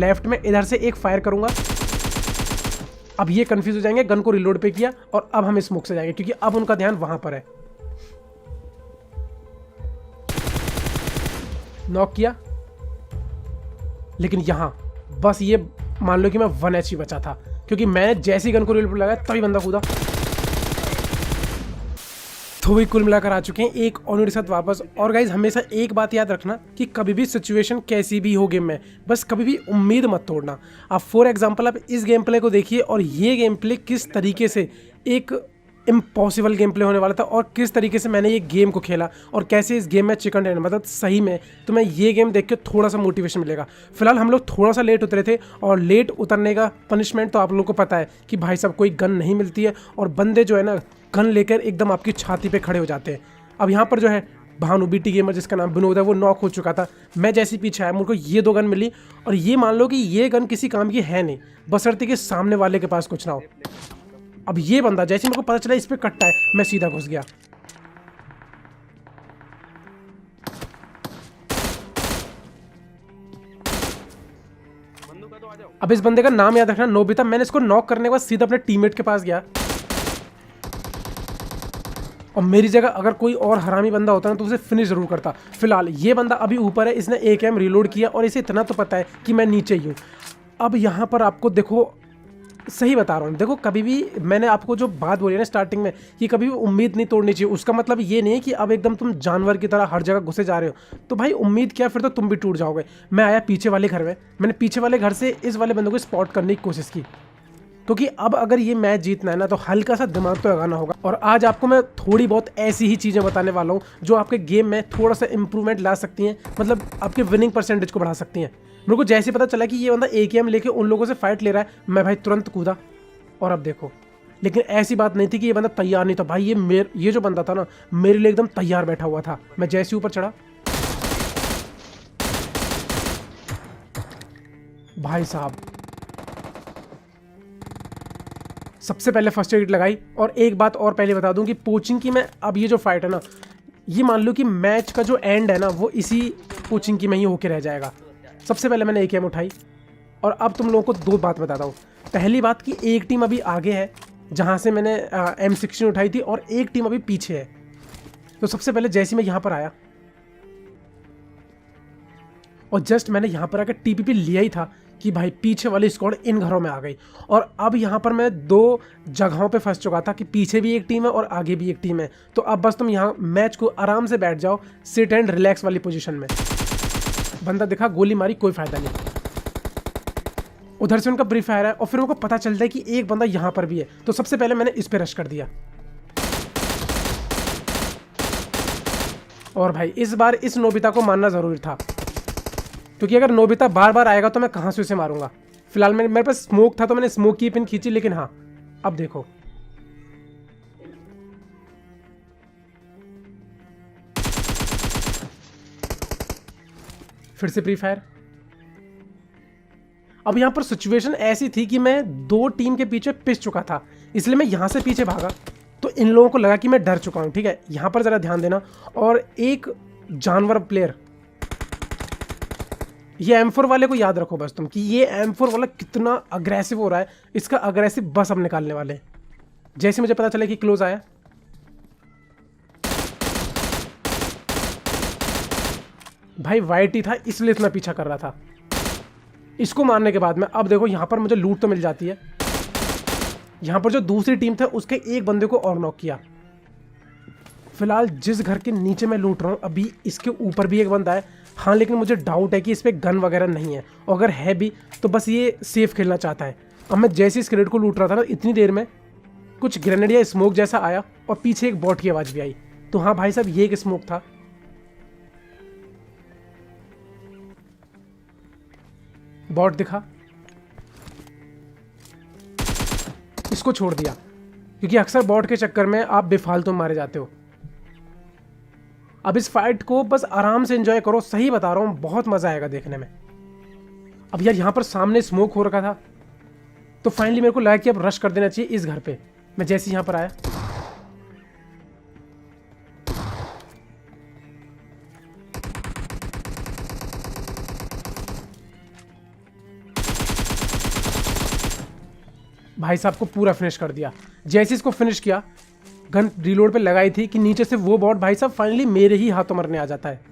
Left में इधर से एक फायर करूंगा। अब ये कंफ्यूज हो जाएंगे, गन को रिलोड पे किया और अब हम स्मोक से जाएंगे क्योंकि अब उनका ध्यान वहां पर है। नॉक किया, लेकिन यहां बस ये मान लो कि मैं 1 HP बचा था क्योंकि मैं जैसी गन को रिलोड पे लगाया तभी बंदा कूदा। तो वही कुल मिलाकर आ चुके हैं एक ऑनर के साथ वापस। और गाइज हमेशा एक बात याद रखना कि कभी भी सिचुएशन कैसी भी हो गेम में, बस कभी भी उम्मीद मत तोड़ना। आप फॉर एग्जांपल आप इस गेम प्ले को देखिए और ये गेम प्ले किस तरीके से एक इम्पॉसिबल गेम प्ले होने वाला था और किस तरीके से मैंने ये गेम को खेला और कैसे इस गेम में चिकन डिनर मतलब सही में तो मैं ये गेम देख के थोड़ा सा मोटिवेशन मिलेगा। फिलहाल हम लोग थोड़ा सा लेट उतरे थे और लेट उतरने का पनिशमेंट तो आप लोगों को पता है कि भाई साहब कोई गन नहीं मिलती है और बंदे जो है ना गन लेकर एकदम आपकी छाती पे खड़े हो जाते हैं। अब यहाँ पर जो है भानु बीटी गेमर जिसका नाम विनोद है वो नॉक हो चुका था। मैं जैसे पीछे आया मुझको ये 2 गन मिली और ये मान लो कि ये गन किसी काम की है नहीं, बशर्ते कि सामने वाले के पास कुछ ना हो। अब ये बंदा जैसे मेरे को पता चला इस पे कट्टा है, मैं सीधा घुस गया। अब इस बंदे का नाम याद रखना, नोबिता। मैंने इसको नॉक करने के बाद सीधा अपने टीममेट के पास गया और मेरी जगह अगर कोई और हरामी बंदा होता ना तो उसे फिनिश जरूर करता। फिलहाल ये बंदा अभी ऊपर है, इसने AKM रिलोड किया और इसे इतना तो पता है कि मैं नीचे ही हूँ। अब यहाँ पर आपको देखो, सही बता रहा हूँ, देखो कभी भी मैंने आपको जो बात बोली ना स्टार्टिंग में कि कभी भी उम्मीद नहीं तोड़नी चाहिए, उसका मतलब ये नहीं है कि अब एकदम तुम जानवर की तरह हर जगह घुसे जा रहे हो तो भाई उम्मीद क्या, फिर तो तुम भी टूट जाओगे। मैं आया पीछे वाले घर में, मैंने पीछे वाले घर से इस वाले बंदे को स्पॉट करने की कोशिश की क्योंकि अब अगर ये मैच जीतना है ना तो हल्का सा दिमाग तो लगाना होगा। और आज आपको मैं थोड़ी बहुत ऐसी ही चीज़ें बताने वाला हूँ जो आपके गेम में थोड़ा सा इंप्रूवमेंट ला सकती हैं, मतलब आपके विनिंग परसेंटेज को बढ़ा सकती हैं। मेरे को जैसे पता चला कि ये बंदा AKM लेके उन लोगों से फाइट ले रहा है, मैं भाई तुरंत कूदा और अब देखो। लेकिन ऐसी बात नहीं थी कि ये बंदा तैयार नहीं था भाई, ये जो बंदा था ना मेरे लिए एकदम तैयार बैठा हुआ था। मैं जैसे ऊपर चढ़ा भाई साहब सबसे पहले फर्स्ट एड लगाई। और एक बात और पहले बता दूं कि पोचिंग की मैं अब ये जो फाइट है ना, ये मान लो कि मैच का जो एंड है ना वो इसी पोचिंग की में ही होके रह जाएगा। सबसे पहले मैंने AKM उठाई और अब तुम लोगों को 2 बात बताता हूँ। पहली बात कि एक टीम अभी आगे है जहाँ से मैंने M16 उठाई थी और एक टीम अभी पीछे है। तो सबसे पहले जैसे मैं यहाँ पर आया और जस्ट मैंने यहाँ पर आकर TPP लिया ही था कि भाई पीछे वाली स्क्वाड इन घरों में आ गई। और अब यहाँ पर मैं 2 जगहों पे फंस चुका था कि पीछे भी एक टीम है और आगे भी एक टीम है। तो अब बस तुम यहाँ मैच को आराम से बैठ जाओ सिट एंड रिलैक्स वाली पोजीशन में। बंदा दिखा, गोली मारी, कोई फायदा नहीं। उधर से उनका प्री फायर है और फिर उनको पता चलता है कि एक बंदा यहाँ पर भी है। तो सबसे पहले मैंने इस पे रश कर दिया और भाई इस बार इस नोबिता को मारना जरूरी था क्योंकि अगर नोबिता बार बार आएगा तो मैं कहां से उसे मारूंगा। फिलहाल मेरे पास स्मोक था तो मैंने स्मोक की पिन खींची, लेकिन हाँ अब देखो फिर से प्री फायर। अब यहां पर सिचुएशन ऐसी थी कि मैं 2 टीम के पीछे पिस चुका था, इसलिए मैं यहां से पीछे भागा तो इन लोगों को लगा कि मैं डर चुका हूं। ठीक है, यहां पर जरा ध्यान देना। और एक जानवर प्लेयर, ये M4 वाले को याद रखो बस तुम कि ये M4 वाला कितना अग्रेसिव हो रहा है। इसका अग्रेसिव बस अब निकालने वाले। जैसे मुझे पता चला कि क्लोज आया, भाई वाइट ही था इसलिए इतना पीछा कर रहा था। इसको मारने के बाद में अब देखो यहाँ पर मुझे लूट तो मिल जाती है। यहाँ पर जो दूसरी टीम थे उसके एक बंदे को और नॉक किया। फिलहाल जिस घर के नीचे मैं लूट रहा हूँ अभी इसके ऊपर भी एक बंदा है। हाँ लेकिन मुझे डाउट है कि इस पर गन वगैरह नहीं है, और अगर है भी तो बस ये सेफ खेलना चाहता है। अब मैं जैसे इस क्रेड को लूट रहा था ना इतनी देर में कुछ ग्रेनेड या स्मोक जैसा आया और पीछे एक बॉट की आवाज़ भी आई। तो हाँ भाई साहब ये एक स्मोक था। बॉट दिखा, इसको छोड़ दिया क्योंकि अक्सर बॉट के चक्कर में आप बेफालतू मारे जाते हो। अब इस फाइट को बस आराम से एंजॉय करो, सही बता रहा हूं बहुत मजा आएगा देखने में। अब यार यहां पर सामने स्मोक हो रखा था तो फाइनली मेरे को लगा कि अब रश कर देना चाहिए इस घर पे। मैं जैसे यहां पर आया भाई साहब को पूरा फिनिश कर दिया। जैसे इसको फिनिश किया, गन रिलोड पे लगाई थी कि नीचे से वो बॉट भाई साहब फाइनली मेरे ही हाथों मरने आ जाता है।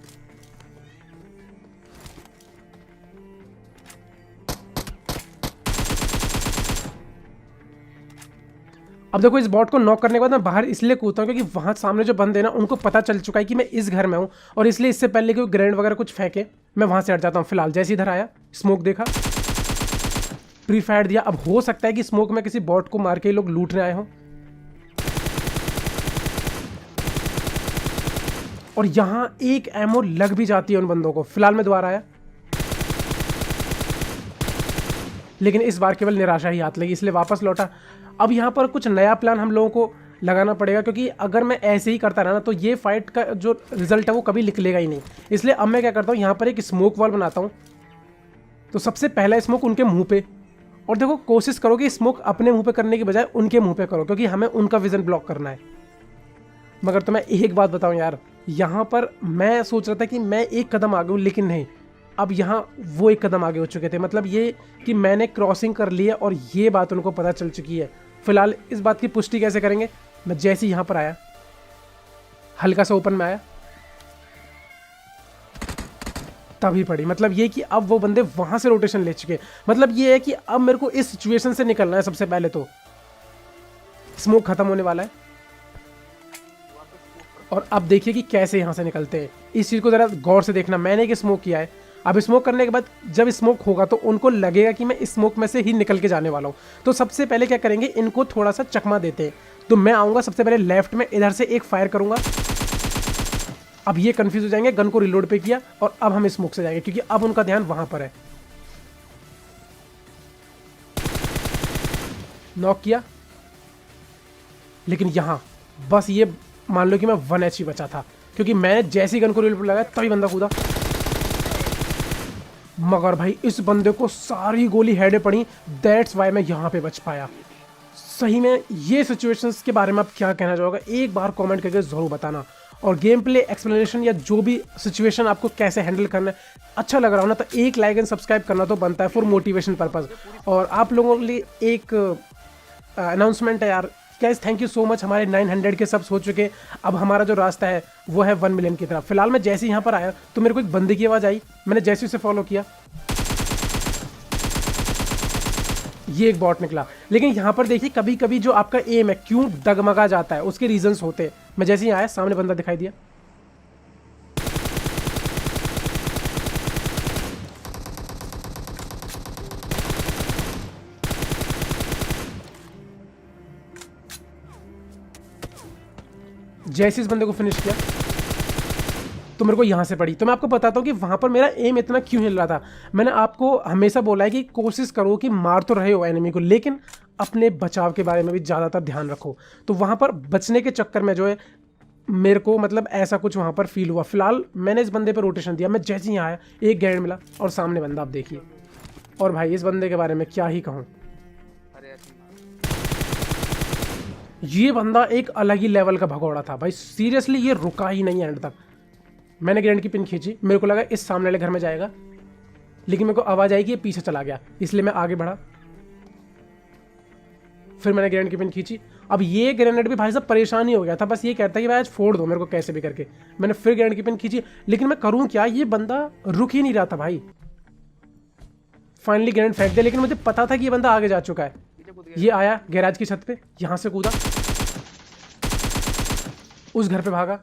अब देखो इस बॉट को नॉक करने के बाद मैं बाहर इसलिए कूदता हूँ क्योंकि वहाँ सामने जो बंदे ना उनको पता चल चुका है कि मैं इस घर में हूँ, और इसलिए इससे पहले कि वो ग्रेनेड वगैरह कुछ फेंके मैं वहाँ से हट जाता हूँ। फिलहाल जैसे इधर आया, स्मोक देखा, प्री फायर दिया। अब हो सकता है कि स्मोक में किसी बॉट को मार के लोग लूटने आए हों, और यहाँ एक एमो लग भी जाती है उन बंदों को। फिलहाल मैं दोबारा आया, लेकिन इस बार केवल निराशा ही हाथ लगी, इसलिए वापस लौटा। अब यहाँ पर कुछ नया प्लान हम लोगों को लगाना पड़ेगा, क्योंकि अगर मैं ऐसे ही करता रहा ना तो ये फाइट का जो रिजल्ट है वो कभी निकलेगा ही नहीं। इसलिए अब मैं क्या करता हूँ, यहाँ पर एक स्मोक वॉल बनाता हूँ। तो सबसे पहला स्मोक उनके मुंह पे, और देखो कोशिश करो कि स्मोक अपने मुंह पे करने की बजाय उनके मुंह पे करो, क्योंकि हमें उनका विजन ब्लॉक करना है। मगर तो मैं एक बात बताऊँ यार, यहाँ पर मैं सोच रहा था कि मैं एक कदम आगे हूँ, लेकिन नहीं, अब यहाँ वो एक कदम आगे हो चुके थे। मतलब ये कि मैंने क्रॉसिंग कर ली है और ये बात उनको पता चल चुकी है। फिलहाल इस बात की पुष्टि कैसे करेंगे, मैं जैसे ही यहाँ पर आया, हल्का सा ओपन में आया, तभी पड़ी। मतलब ये कि अब वो बंदे वहां से रोटेशन ले चुके। मतलब ये है कि अब मेरे को इस सिचुएशन से निकलना है। सबसे पहले तो स्मोक खत्म होने वाला है, और अब देखिए कि कैसे यहां से निकलते हैं। इस चीज को जरा गौर से देखना। मैंने एक स्मोक किया है, अब स्मोक करने के बाद जब स्मोक होगा तो उनको लगेगा कि मैं स्मोक में से ही निकल के जाने वाला हूँ। तो सबसे पहले क्या करेंगे, इनको थोड़ा सा चकमा देते हैं। तो मैं आऊँगा सबसे पहले लेफ्ट में, इधर से एक फायर करूँगा। अब ये कंफ्यूज हो जाएंगे, गन को रिलोड पे किया और अब हम स्मोक से जाएंगे, क्योंकि अब उनका ध्यान वहाँ पर है। नॉक किया, लेकिन यहाँ बस ये मान लो कि मैं 1 HP बचा था, क्योंकि मैंने जैसे ही गन को रिलोड पे लगाया तभी बंदा कूदा। मगर भाई इस बंदे को सारी गोली हेडे पड़ी, दैट्स वाई मैं यहाँ पे बच पाया। सही में ये सिचुएशंस के बारे में आप क्या कहना चाहोगे, एक बार कमेंट करके ज़रूर बताना। और गेम प्ले एक्सप्लेनेशन या जो भी सिचुएशन आपको कैसे हैंडल करना है अच्छा लग रहा हो ना, तो एक लाइक एंड सब्सक्राइब करना तो बनता है फॉर मोटिवेशन पर्पज़। और आप लोगों के लिए एक अनाउंसमेंट है यार, guys thank you so much, हमारे 900 के सब्स हो चुके। अब हमारा जो रास्ता है वो है 1 मिलियन की तरफ। फिलहाल मैं जैसे यहाँ पर आया तो मेरे को एक बंदे की आवाज़ आई, मैंने जैसे उसे फॉलो किया, ये एक बॉट निकला। लेकिन यहाँ पर देखिए कभी कभी जो आपका एम है क्यों डगमगा जाता है, उसके रीजंस होते हैं। मैं जैसे ही आया सामने बंदा दिखाई दिया, जैसे इस बंदे को फिनिश किया तो मेरे को यहाँ से पड़ी। तो मैं आपको बताता हूँ कि वहाँ पर मेरा एम इतना क्यों हिल रहा था। मैंने आपको हमेशा बोला है कि कोशिश करो कि मार तो रहे हो एनिमी को, लेकिन अपने बचाव के बारे में भी ज़्यादातर ध्यान रखो। तो वहाँ पर बचने के चक्कर में जो है मेरे को मतलब ऐसा कुछ वहाँ पर फील हुआ। फिलहाल मैंने इस बंदे पर रोटेशन दिया, मैं जैसे ही आया एक ग्रेनेड मिला और सामने बंदा आप देखिए। और भाई इस बंदे के बारे में क्या ही कहूँ, ये बंदा एक अलग ही लेवल का भगौड़ा था भाई। सीरियसली ये रुका ही नहीं एंड तक। मैंने ग्रेनेड की पिन खींची, मेरे को लगा इस सामने वाले घर में जाएगा, लेकिन मेरे को आवाज़ आई कि ये पीछे चला गया, इसलिए मैं आगे बढ़ा। फिर मैंने ग्रेनेड की पिन खींची। अब ये ग्रेनेड भी भाई साहब परेशान ही हो गया था, बस ये कहता है कि भाई आज फोड़ दो मेरे को कैसे भी करके। मैंने फिर ग्रेनेड की पिन खींची, लेकिन मैं करूँ क्या, ये बंदा रुक ही नहीं रहा था भाई। फाइनली ग्रेनेड फेंक दिया, लेकिन मुझे पता था कि ये बंदा आगे जा चुका है। ये आया गैराज की छत पे, यहाँ से कूदा, उस घर पे भागा।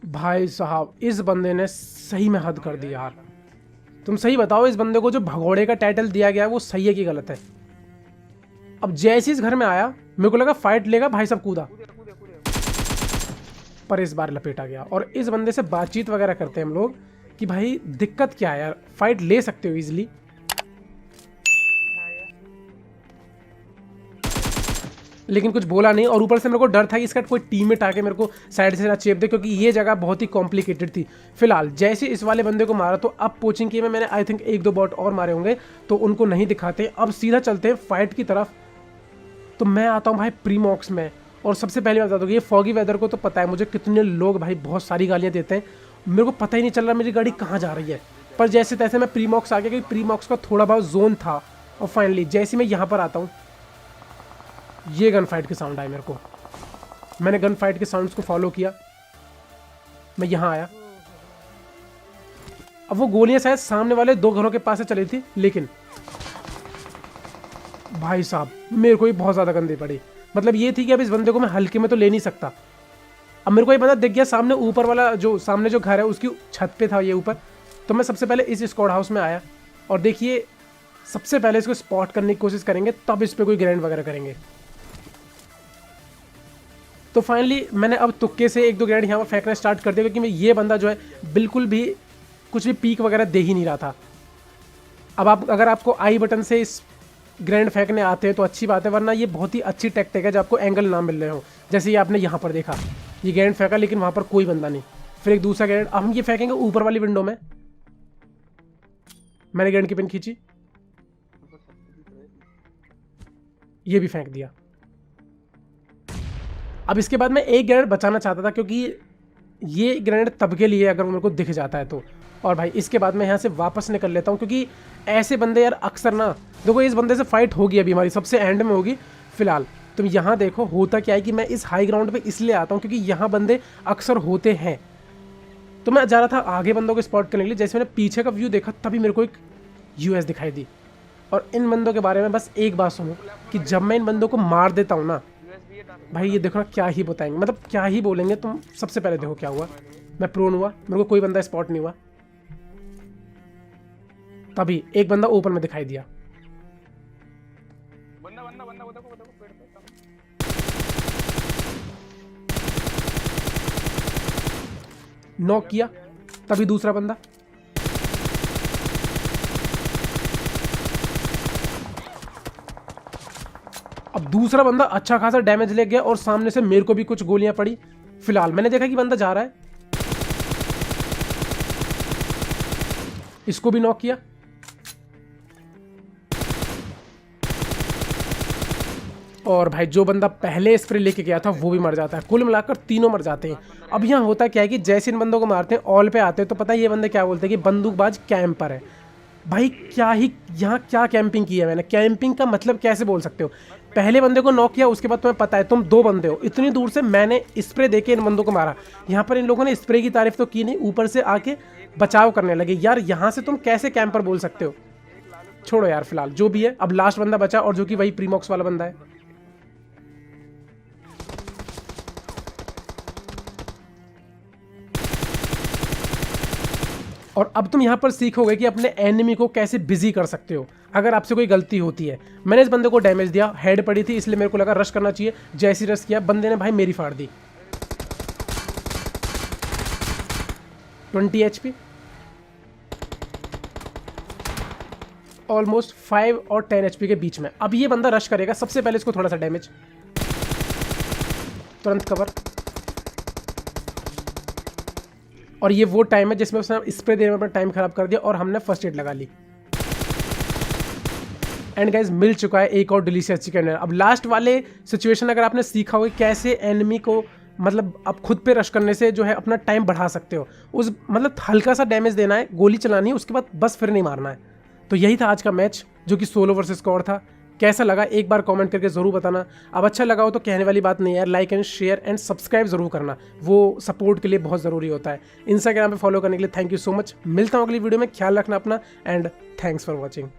भाई साहब इस बंदे ने सही में हद कर दी यार। तुम सही बताओ, इस बंदे को जो भगोड़े का टाइटल दिया गया है वो सही है कि गलत है। अब जैसे इस घर में आया मेरे को लगा फाइट लेगा, भाई साहब कूदा, पर इस बार लपेटा गया। और इस बंदे से बातचीत वगैरह करते हैं हम लोग कि भाई दिक्कत क्या है यार, फाइट ले सकते हो इजीली। लेकिन कुछ बोला नहीं, और ऊपर से मेरे को डर था कि इसका कोई टीममेट आके मेरे को साइड से ना चेप दे, क्योंकि ये जगह बहुत ही कॉम्प्लिकेटेड थी। फिलहाल जैसे इस वाले बंदे को मारा तो अब पोचिंग की में मैंने आई थिंक 1-2 बॉट और मारे होंगे, तो उनको नहीं दिखाते। अब सीधा चलते हैं फाइट की तरफ। तो मैं आता हूँ भाई प्रीमॉक्स में, और सबसे पहले बता दूँ ये फॉगी वेदर को तो पता है मुझे, कितने लोग भाई बहुत सारी गालियाँ देते हैं, मेरे को पता ही नहीं चल रहा मेरी गाड़ी कहाँ जा रही है। पर जैसे तैसे मैं प्रीमॉक्स आ गया, क्योंकि प्रीमॉक्स का थोड़ा बहुत जोन था, और फाइनली जैसे मैं यहाँ पर आता हूँ, ये गन फाइट के साउंड आए मेरे को। मैंने गन फाइट के साउंड्स को फॉलो किया, मैं यहाँ आया। अब वो गोलियां शायद सामने वाले 2 घरों के पास से चली थी, लेकिन भाई साहब मेरे को ही बहुत ज़्यादा गंदी पड़ी। मतलब ये थी कि अब इस बंदे को मैं हल्के में तो ले नहीं सकता। अब मेरे को ये बंदा दिख गया सामने, ऊपर वाला जो सामने जो घर है उसकी छत पे था ये ऊपर। तो मैं सबसे पहले इस स्क्वाड हाउस में आया और देखिए सबसे पहले इसको स्पॉट करने की कोशिश करेंगे, तब इस पर कोई ग्रैंड वगैरह करेंगे। तो फाइनली मैंने अब तुक्के से 1-2 ग्रैंड यहाँ पर फेंकना स्टार्ट कर दिया, क्योंकि मैं ये बंदा जो है बिल्कुल भी कुछ भी पीक वगैरह दे ही नहीं रहा था। अब आप अगर आपको आई बटन से इस ग्रैंड फेंकने आते हैं तो अच्छी बात है, वरना ये बहुत ही अच्छी टैक्टिक है जब आपको एंगल ना मिल रहे हो। जैसे ये आपने यहाँ पर देखा, ये ग्रैंड फेंका लेकिन वहाँ पर कोई बंदा नहीं। फिर एक दूसरा ग्रैंड, अब हम ये फेंकेंगे ऊपर वाली विंडो में। मैंने ग्रैंड की पिन खींची, ये भी फेंक दिया। अब इसके बाद मैं एक ग्रेनेड बचाना चाहता था, क्योंकि ये ग्रेनेड तब के लिए अगर वो मेरे को दिख जाता है तो। और भाई इसके बाद मैं यहाँ से वापस निकल लेता हूँ, क्योंकि ऐसे बंदे यार अक्सर ना, देखो इस बंदे से फाइट होगी अभी हमारी, सबसे एंड में होगी फिलहाल। तुम यहाँ देखो होता क्या है कि मैं इस हाई ग्राउंड पे इसलिए आता हूँ क्योंकि यहाँ बंदे अक्सर होते हैं। तो मैं जा रहा था आगे बंदों को स्पॉट करने के लिए, जैसे मैंने पीछे का व्यू देखा तभी मेरे को एक यूएस दिखाई दी। और इन बंदों के बारे में बस एक बात सुनो कि जब मैं इन बंदों को मार देता हूँ ना भाई, ये देखो ना क्या ही बताएंगे, मतलब क्या ही बोलेंगे। तुम सबसे पहले देखो क्या हुआ, मैं प्रोन हुआ, मेरे को कोई बंदा स्पॉट नहीं हुआ, तभी एक बंदा ऊपर में दिखाई दिया। नॉक किया, तभी दूसरा बंदा। अब दूसरा बंदा अच्छा खासा डैमेज ले गया और सामने से मेरे को भी कुछ गोलियां पड़ी। फिलहाल मैंने देखा कि बंदा जा रहा है, इसको भी नॉक किया। और भाई जो बंदा पहले स्प्रे लेके गया था वो भी मर जाता है। कुल मिलाकर तीनों मर जाते हैं। अब यहाँ होता क्या है कि जैसे इन बंदों को मारते हैं ऑल पे आते हैं तो पता है ये बंदे क्या बोलते हैं कि बंदूकबाज कैंपर है। भाई क्या ही यहाँ क्या कैंपिंग की है मैंने, कैंपिंग का मतलब कैसे बोल सकते हो। पहले बंदे को नॉक किया, उसके बाद तुम्हें पता है तुम 2 बंदे हो, इतनी दूर से मैंने स्प्रे देके इन बंदों को मारा। यहाँ पर इन लोगों ने स्प्रे की तारीफ तो की नहीं, ऊपर से आके बचाव करने लगे। यार यहाँ से तुम कैसे कैंपर बोल सकते हो। छोड़ो यार, फिलहाल जो भी है। अब लास्ट बंदा बचा और जो कि वही प्रीमॉक्स वाला बंदा है। और अब तुम यहाँ पर सीखोगे कि अपने एनिमी को कैसे बिजी कर सकते हो अगर आपसे कोई गलती होती है। मैंने इस बंदे को डैमेज दिया, हेड पड़ी थी इसलिए मेरे को लगा रश करना चाहिए। जैसी रश किया बंदे ने भाई मेरी फाड़ दी। 20 HP, ऑलमोस्ट 5 और 10 HP के बीच में। अब ये बंदा रश करेगा, सबसे पहले इसको थोड़ा सा डैमेज, तुरंत कवर। और ये वो टाइम है जिसमें उसने स्प्रे देने में अपना टाइम खराब कर दिया और हमने फर्स्ट एड लगा ली। एंड गाइज मिल चुका है एक और डिलीशियस चिकन डिनर। अब लास्ट वाले सिचुएशन अगर आपने सीखा हो कैसे एनिमी को मतलब आप खुद पे रश करने से जो है अपना टाइम बढ़ा सकते हो, उस मतलब हल्का सा डैमेज देना है, गोली चलानी है, उसके बाद बस फिर नहीं मारना है। तो यही था आज का मैच जो कि सोलो वर्सेस स्क्वाड था। कैसा लगा एक बार कमेंट करके ज़रूर बताना। अब अच्छा लगा हो तो कहने वाली बात नहीं है यार, like and share and subscribe ज़रूर करना, वो सपोर्ट के लिए बहुत ज़रूरी होता है। इंस्टाग्राम पे फॉलो करने के लिए थैंक यू सो मच। मिलता हूँ अगली वीडियो में, ख्याल रखना अपना एंड थैंक्स फॉर वॉचिंग।